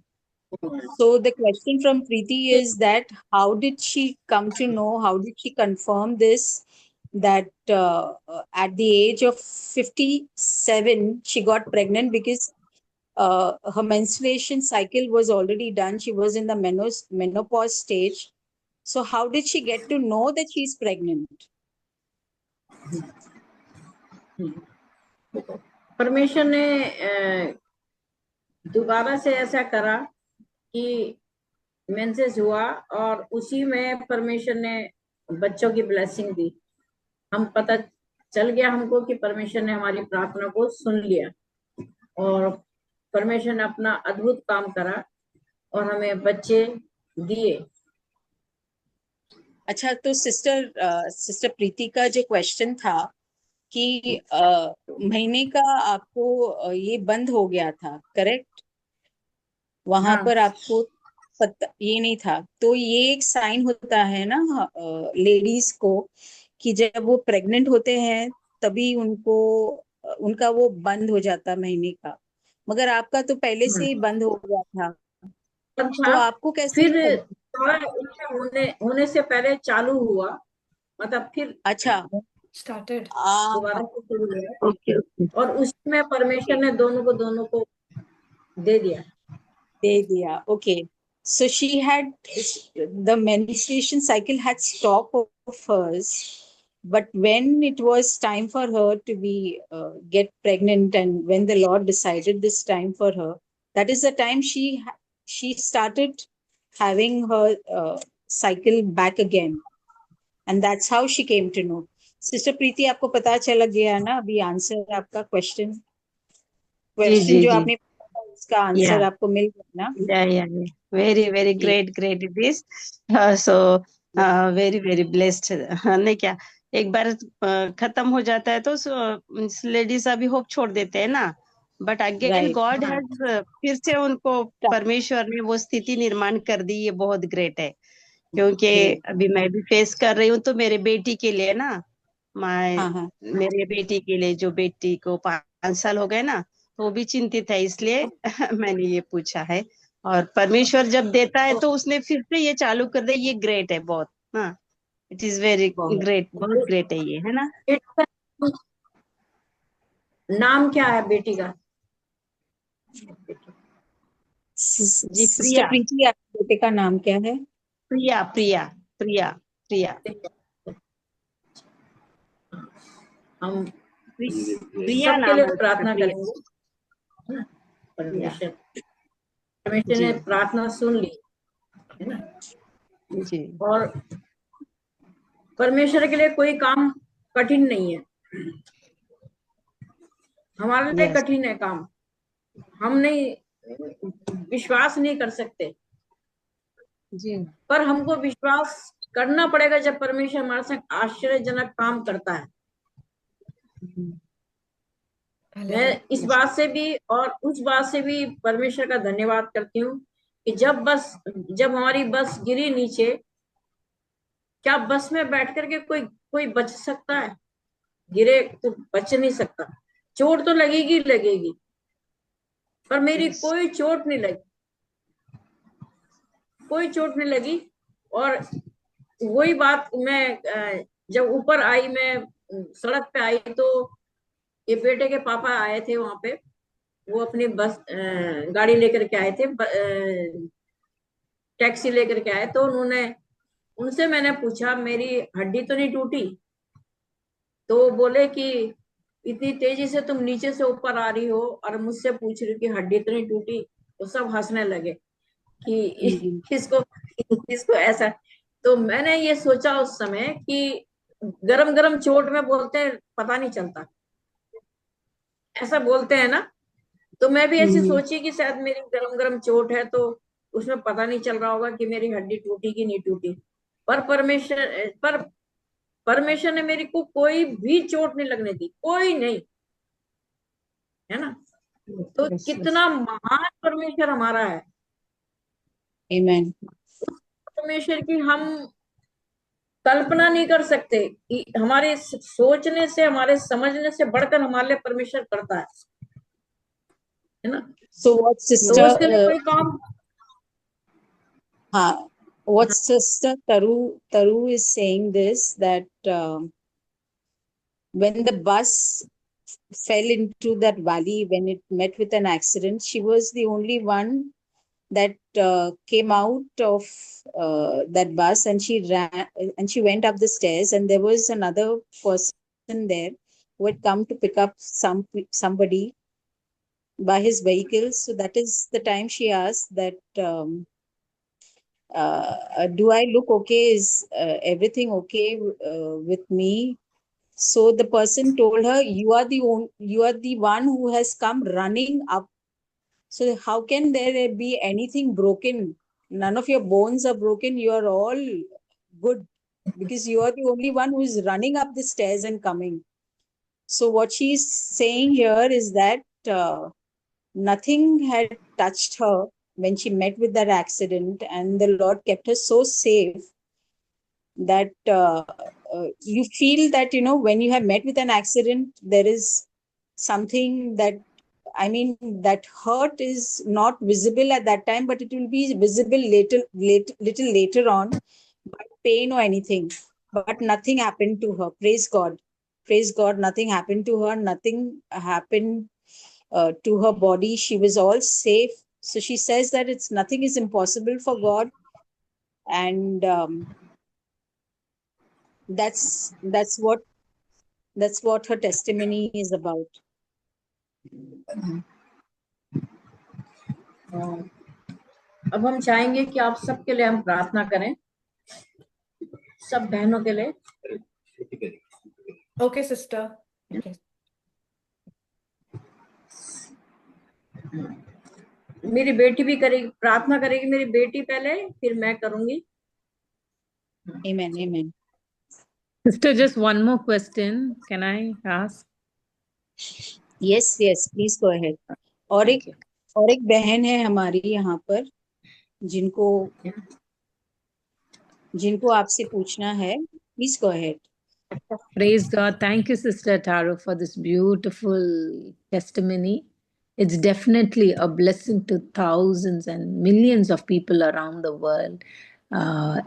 [SPEAKER 3] So the question from Preeti is that how did she come to know, how did she confirm this, that at the age of 57 she got pregnant, because her menstruation cycle was already done. She was in the menopause stage. So how did she get to know that she's pregnant?
[SPEAKER 2] परमेश्वर ने दोबारा से ऐसा करा कि मेंसेस हुआ, और उसी में परमेश्वर ने बच्चों की ब्लेसिंग दी। हम पता चल गया हमको कि परमेश्वर ने हमारी प्रार्थना को सुन लिया, और परमेश्वर ने अपना अद्भुत काम करा। और हमें बच्चे दिए।
[SPEAKER 3] अच्छा, तो सिस्टर प्रीति का जो क्वेश्चन था कि महीने का आपको ये बंद हो गया था, करेक्ट? वहां
[SPEAKER 2] हाँ
[SPEAKER 3] पर आपको पता ये नहीं था, तो ये एक साइन होता है ना लेडीज को कि जब वो प्रेग्नेंट होते हैं तभी उनको उनका वो बंद हो जाता महीने का, मगर आपका तो पहले से ही बंद हो गया था,
[SPEAKER 2] बंद
[SPEAKER 3] तो
[SPEAKER 2] था,
[SPEAKER 3] आपको कैसे
[SPEAKER 2] फिर
[SPEAKER 3] पता?
[SPEAKER 2] थोड़ा इच्छा होने से पहले चालू हुआ, मतलब फिर
[SPEAKER 3] अच्छा,
[SPEAKER 6] Started.
[SPEAKER 2] दोबारा से शुरू हुआ,
[SPEAKER 9] ओके ओके
[SPEAKER 2] और उसमें परमेश्वर ने दोनों को दे दिया।
[SPEAKER 3] दे दिया, okay. So she had, the menstruation cycle had stopped of hers, but when it was time for her to be get pregnant, and when the Lord decided this time for her, that is the time she started having her cycle back again, and that's how she came to know. Sister Preeti, आपको पता चला गया ना अभी आंसर आपका
[SPEAKER 9] जी
[SPEAKER 3] क्वेश्चन
[SPEAKER 9] जी
[SPEAKER 3] जो
[SPEAKER 9] जी
[SPEAKER 3] आपने पूछा था, उसका
[SPEAKER 9] या
[SPEAKER 3] आंसर आपको मिल गया ना?
[SPEAKER 9] yeah very very
[SPEAKER 3] ji.
[SPEAKER 9] great it is so very very blessed नहीं क्या एक बार खत्म हो जाता है तो लेडीज अभी होप छोड़ देते हैं ना but again
[SPEAKER 3] Right.
[SPEAKER 9] God has फिर से उनको परमेश्वर ने वो स्थिति निर्माण कर दी, ये बहुत ग्रेट है क्योंकि
[SPEAKER 3] जी.
[SPEAKER 9] अभी मैं भी फेस कर रही हूँ तो मेरे बेटी के लिए ना मैं
[SPEAKER 3] हाँ.
[SPEAKER 9] मेरे बेटी के लिए जो बेटी को 5 साल हो गए ना तो वो भी चिंतित है, इसलिए मैंने ये पूछा है। और परमेश्वर जब देता है तो उसने फिर से ये चालू कर दे, ये ग्रेट है बहुत। हाँ, इट इज वेरी
[SPEAKER 3] बहुत.
[SPEAKER 9] ग्रेट, बहुत ग्रेट है ये, है ना।
[SPEAKER 2] नाम क्या है बेटी का?
[SPEAKER 9] जी
[SPEAKER 3] सिस्टर
[SPEAKER 9] प्रिया,
[SPEAKER 3] प्रीति, आपके बेटे का नाम क्या है?
[SPEAKER 9] प्रिया प्रिया प्रिया प्रिया
[SPEAKER 2] हम
[SPEAKER 9] प्रिया
[SPEAKER 2] सबके
[SPEAKER 9] नाम
[SPEAKER 2] लिए
[SPEAKER 9] है उसका,
[SPEAKER 2] प्रार्थना
[SPEAKER 9] प्रिया।
[SPEAKER 2] करेंगे।
[SPEAKER 9] प्रिया
[SPEAKER 2] परमेश्वर
[SPEAKER 9] जी
[SPEAKER 2] ने प्रार्थना सुन ली, है ना।
[SPEAKER 9] जी
[SPEAKER 2] और परमेश्वर के लिए कोई काम कठिन नहीं है, हमारे लिए
[SPEAKER 9] यस
[SPEAKER 2] कठिन है काम। हम नहीं विश्वास नहीं कर सकते,
[SPEAKER 9] जी
[SPEAKER 2] पर हमको विश्वास करना पड़ेगा जब परमेश्वर हमारे संग आश्चर्यजनक काम करता है। मैं इस बात से भी और उस बात से भी परमेश्वर का धन्यवाद करती हूँ कि जब हमारी बस गिरी नीचे, क्या बस में बैठ करके कोई बच सकता है? गिरे तो बच नहीं सकता, चोट तो लगेगी, पर मेरी कोई चोट नहीं लगी। और वही बात, मैं जब ऊपर आई, मैं सड़क पे आई तो ये बेटे के पापा आए थे वहां पे, वो अपनी बस गाड़ी लेकर के आए थे, टैक्सी लेकर के आए, तो उनसे मैंने पूछा मेरी हड्डी तो नहीं टूटी? तो वो बोले कि इतनी तेजी से तुम नीचे से ऊपर आ रही हो और मुझसे पूछ रही हो कि हड्डी तो नहीं टूटी। तो सब हंसने लगे कि इसको ऐसा। तो मैंने ये सोचा उस समय कि गरम गरम चोट में बोलते हैं पता नहीं चलता, ऐसा बोलते हैं ना। तो मैं भी ऐसी सोची कि शायद मेरी गरम गरम चोट है तो उसमें पता नहीं चल रहा होगा कि मेरी हड्डी टूटी कि नहीं टूटी। पर परमेश्वर ने मेरी को कोई भी चोट नहीं लगने दी, कोई नहीं, है ना। तो कितना महान परमेश्वर हमारा है।
[SPEAKER 3] Amen.
[SPEAKER 2] परमेश्वर की हम कल्पना नहीं कर सकते कि हमारे सोचने से, हमारे समझने से बढ़कर हमारे लिए परमेश्वर करता है ना।
[SPEAKER 3] So what
[SPEAKER 2] तो उसके लिए कोई काम
[SPEAKER 3] what Sister Taru is saying this, that when the bus fell into that valley, when it met with an accident, she was the only one that came out of that bus, and she ran and she went up the stairs, and there was another person there who had come to pick up somebody by his vehicle. So that is the time she asked that do I look okay? Is everything okay with me? So the person told her, you are the one who has come running up So how can there be anything broken? None of your bones are broken. You are all good because you are the only one who is running up the stairs and coming. So what she's saying here is that nothing had touched her when she met with that accident, and the Lord kept her so safe that you feel that, you know, when you have met with an accident, there is something that, I mean, that hurt is not visible at that time, but it will be visible little later on, by pain or anything. But nothing happened to her. Praise God. Praise God. Nothing happened to her. Nothing happened to her body. She was all safe. So she says that nothing is impossible for God, and that's what her testimony is about.
[SPEAKER 2] अब हम चाहेंगे कि आप सबके लिए हम प्रार्थना करें, सब बहनों के लिए.
[SPEAKER 6] Okay, sister. Okay.
[SPEAKER 2] मेरी बेटी भी करेगी, प्रार्थना करेगी मेरी बेटी पहले, फिर मैं करूंगी.
[SPEAKER 3] Amen. Amen.
[SPEAKER 10] Sister, just one more question. Can I ask?
[SPEAKER 3] Yes, yes, please go ahead. और एक बहन है हमारी यहाँ पर जिनको आपसे पूछना है. Please go ahead.
[SPEAKER 10] Praise God. Thank you, Sister Taro, for this beautiful testimony. It's definitely a blessing to thousands and millions of people around the world,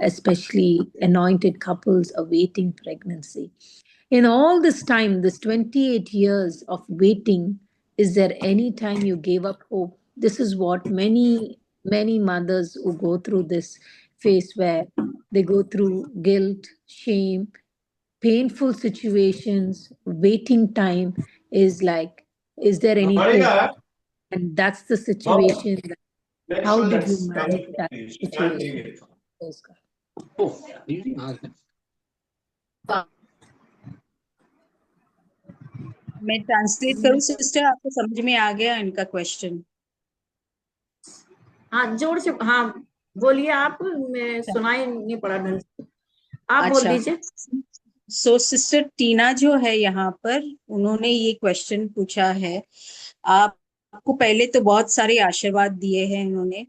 [SPEAKER 10] especially anointed couples awaiting pregnancy. In all this time, this 28 years of waiting, is there any time you gave up hope? This is what many mothers who go through this phase, where they go through guilt, shame, painful situations, waiting time, is like, is there any hope? And that's the situation. How did you manage that situation? Praise God.
[SPEAKER 3] मैं ट्रांसलेट करूं सिस्टर, आपको समझ में आ गया इनका क्वेश्चन?
[SPEAKER 2] हाँ, जोर से, हाँ बोलिए आप, मैं सुनाई नहीं पड़ा ढंग से, आप बोल दीजिए.
[SPEAKER 3] सो सिस्टर टीना जो है यहाँ पर, उन्होंने ये क्वेश्चन पूछा है. आपको पहले तो बहुत सारे आशीर्वाद दिए हैं इन्होंने,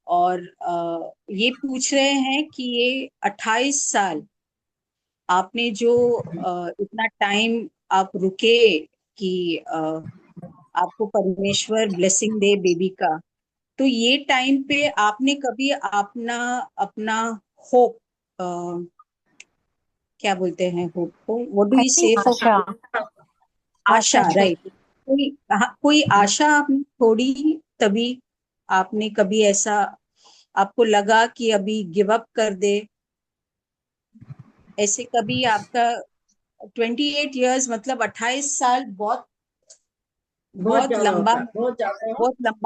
[SPEAKER 3] और ये पूछ रहे हैं कि ये 28 साल आपने जो इतना टाइम आप रुके कि आपको परमेश्वर ब्लेसिंग दे बेबी का, तो ये टाइम पे आपने कभी अपना होप, क्या बोलते हैं होप को, व्हाट डू यू से फॉर आशा, राइट? कोई आशा आपने छोड़ी, तभी आपने कभी ऐसा आपको लगा कि अभी गिव अप कर दे? ऐसे कभी आपका 28 इयर्स मतलब 28 साल बहुत लंबा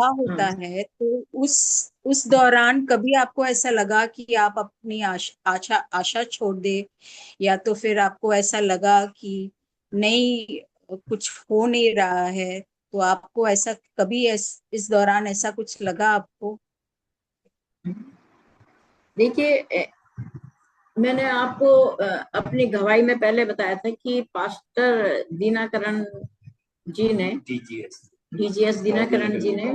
[SPEAKER 3] होता है. तो उस दौरान कभी आपको ऐसा लगा कि आप अपनी आशा छोड़ दे, या तो फिर आपको ऐसा लगा कि नहीं कुछ हो नहीं रहा है, तो आपको ऐसा कभी इस दौरान ऐसा कुछ लगा आपको?
[SPEAKER 2] देखिए, मैंने आपको अपनी गवाही में पहले बताया था कि पास्टर दीनाकरण जी ने, डीजीएस दीनाकरण जी ने,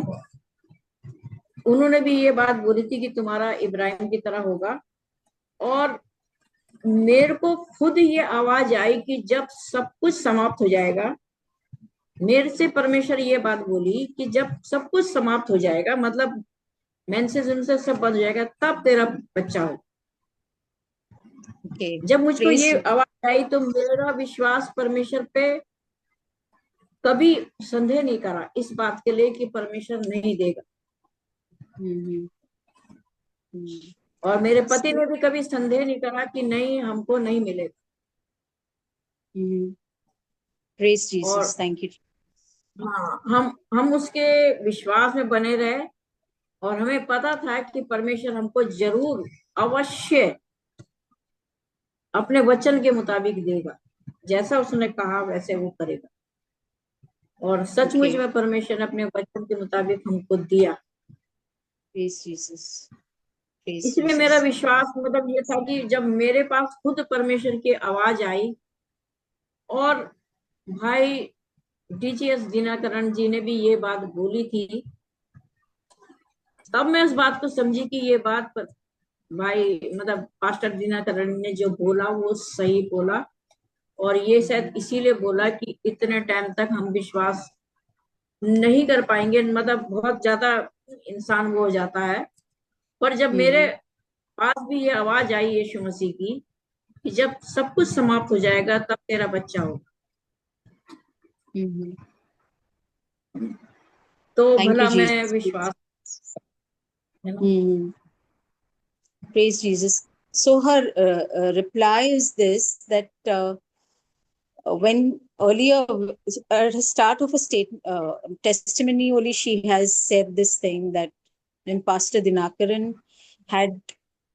[SPEAKER 2] उन्होंने भी ये बात बोली थी कि तुम्हारा इब्राहिम की तरह होगा. और मेरे को खुद ये आवाज आई कि जब सब कुछ समाप्त हो जाएगा, मेरे से परमेश्वर ये बात बोली कि जब सब कुछ समाप्त हो जाएगा, मतलब मेंसेस उनसे सब बंद हो जाएगा, तब तेरा बच्चा हो. जब मुझको ये आवाज आई तो मेरा विश्वास परमेश्वर पे कभी संदेह नहीं करा इस बात के लिए कि परमेश्वर नहीं देगा. और मेरे पति ने भी कभी संदेह नहीं करा कि नहीं, हमको नहीं मिलेगा.
[SPEAKER 3] Praise Jesus, thank you.
[SPEAKER 2] हाँ, हम उसके विश्वास में बने रहे, और हमें पता था कि परमेश्वर हमको जरूर अवश्य अपने वचन के मुताबिक देगा, जैसा उसने कहा वैसे वो करेगा. और सचमुच में परमेश्वर ने अपने वचन के मुताबिक हमको दिया। इसमें मेरा विश्वास मतलब ये था कि जब मेरे पास खुद परमेश्वर की आवाज आई और भाई डीजीएस दिनाकरण जी ने भी ये बात बोली थी, तब मैं उस बात को समझी कि ये बात पर भाई मतलब पास्टर दिनाकरण ने जो बोला वो सही बोला। और ये शायद इसीलिए बोला कि इतने टाइम तक हम विश्वास नहीं कर पाएंगे, मतलब बहुत ज्यादा इंसान वो हो जाता है। पर जब मेरे पास भी ये आवाज आई यीशु मसीह की कि जब सब कुछ समाप्त हो जाएगा तब तेरा बच्चा होगा, तो भला मैं विश्वास है ना।
[SPEAKER 3] Praise Jesus. So her reply is this, that when earlier at the start of a testimony only, she has said this thing, that when Pastor Dinakaran had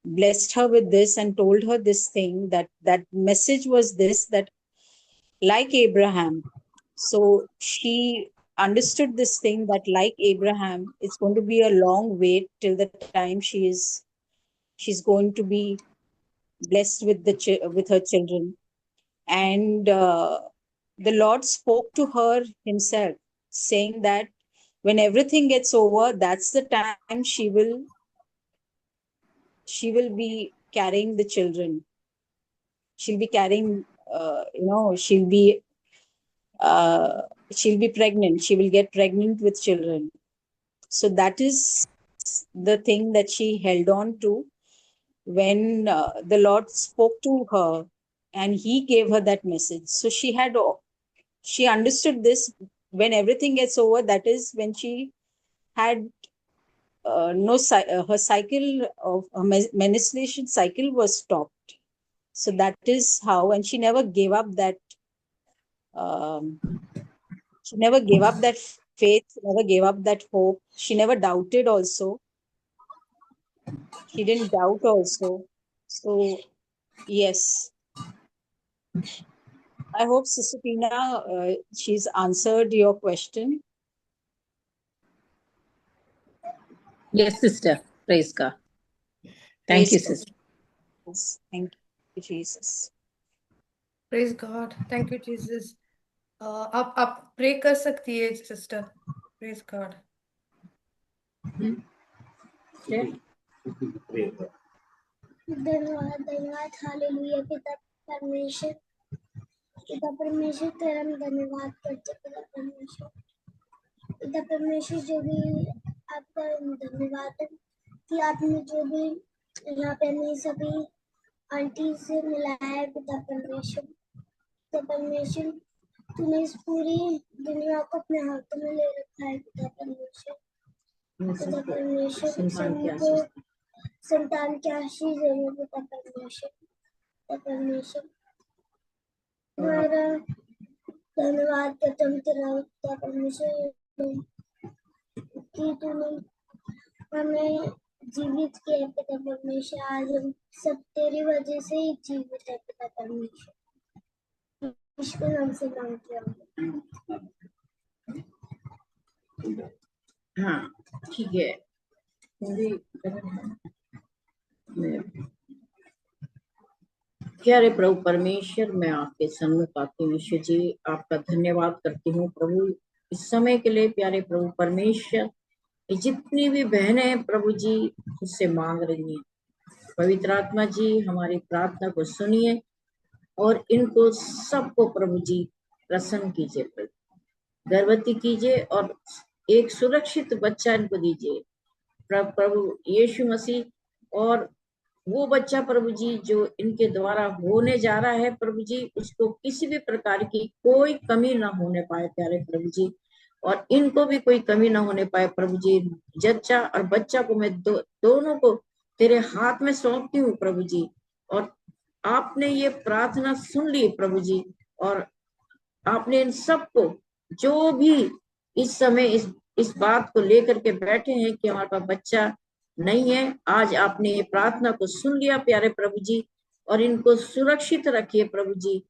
[SPEAKER 3] blessed her with this and told her this thing, that message was this, that like Abraham. So she understood this thing, that like Abraham, it's going to be a long wait till the time she's going to be blessed with with her children. And the Lord spoke to her himself, saying that when everything gets over, that's the time she will be carrying the children. She'll be carrying, she'll be pregnant. She will get pregnant with children. So that is the thing that she held on to when the Lord spoke to her and he gave her that message. So she understood this. When everything gets over, that is when she had her cycle of her menstruation cycle was stopped. So that is how, and she never gave up that. She never gave up that faith. Never gave up that hope. She never doubted. Also, she didn't doubt. Also, so yes. I hope Sister Tina, she's answered your question.
[SPEAKER 10] Yes, sister. Praise God. Thank you, sister.
[SPEAKER 3] Yes, thank you, Jesus.
[SPEAKER 6] Praise God. Thank you, Jesus. आप प्रे कर सकती है सिस्टर. Praise God.
[SPEAKER 8] धन्यवाद हालेलुया पिता परमेश्वर तेरा हम धन्यवाद करते पिता परमेश्वर जो भी आपका धन्यवाद कि आपने जो भी यहाँ पे हमें सभी आंटी से मिलाया है पिता परमेश्वर तूने इस पूरी दुनिया को अपने हाथों में ले रखा है पिता परमेश्वर सबको संतान की आशीष देने पिता परमेश्वर हमारा धन्यवाद करते हम तेरा पिता परमेश्वर कि तूने हमें जीवित किया पिता परमेश्वर. आज हम सब तेरी वजह से ही जीवित है पिता परमेश्वर. ईश्वर नाम से मांगते हैं.
[SPEAKER 2] हाँ ठीक है. प्यारे प्रभु परमेश्वर, मैं आपके सन्मुख आती हूँ. ईश्वर जी आपका धन्यवाद करती हूँ प्रभु इस समय के लिए. प्यारे प्रभु परमेश्वर, जितनी भी बहनें प्रभु जी उससे मांग रही हैं, पवित्र आत्मा जी हमारी प्रार्थना को सुनिए और इनको सबको प्रभु जी प्रसन्न कीजिए, प्रभु गर्भवती कीजिए और एक सुरक्षित बच्चा इनको दीजिए प्रभु यीशु मसीह. और वो बच्चा प्रभु जी जो इनके द्वारा होने जा रहा है प्रभु जी, उसको किसी भी प्रकार की कोई कमी ना होने पाए प्यारे प्रभु जी, और इनको भी कोई कमी ना होने पाए प्रभु जी. जच्चा और बच्चा को मैं दोनों को तेरे हाथ में सौंपती हूँ प्रभु जी. और आपने ये प्रार्थना सुन ली प्रभु जी, और आपने इन सबको जो भी इस समय इस बात को लेकर के बैठे हैं कि हमारे पास बच्चा नहीं है, आज आपने ये प्रार्थना को सुन लिया प्यारे प्रभु जी, और इनको सुरक्षित रखिए प्रभु जी.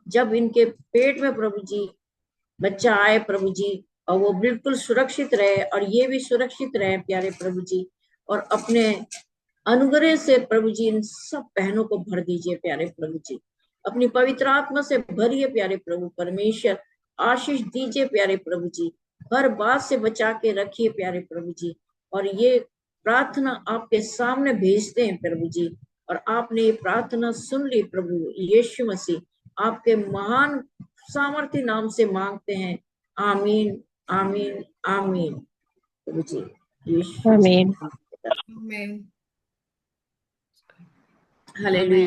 [SPEAKER 2] जब इनके पेट में प्रभु जी बच्चा आए प्रभु जी, और वो बिल्कुल सुरक्षित रहे, और ये भी सुरक्षित रहे प्यारे प्रभु जी, और अपने अनुग्रह से प्रभु जी इन सब बहनों को भर दीजिए प्यारे प्रभु जी, अपनी पवित्र आत्मा से भरिए प्यारे प्रभु परमेश्वर, आशीष दीजिए प्यारे प्रभु जी, हर बात से बचा के रखिए प्यारे प्रभु जी। और ये प्रार्थना आपके सामने भेजते हैं प्रभु जी, और आपने ये प्रार्थना सुन ली प्रभु यीशु मसीह, आपके महान सामर्थ्य नाम से मांगते हैं, आमीन आमीन आमीन प्रभु जी, यीशु
[SPEAKER 9] आमीन।
[SPEAKER 6] आमीन।
[SPEAKER 2] हालेलुया।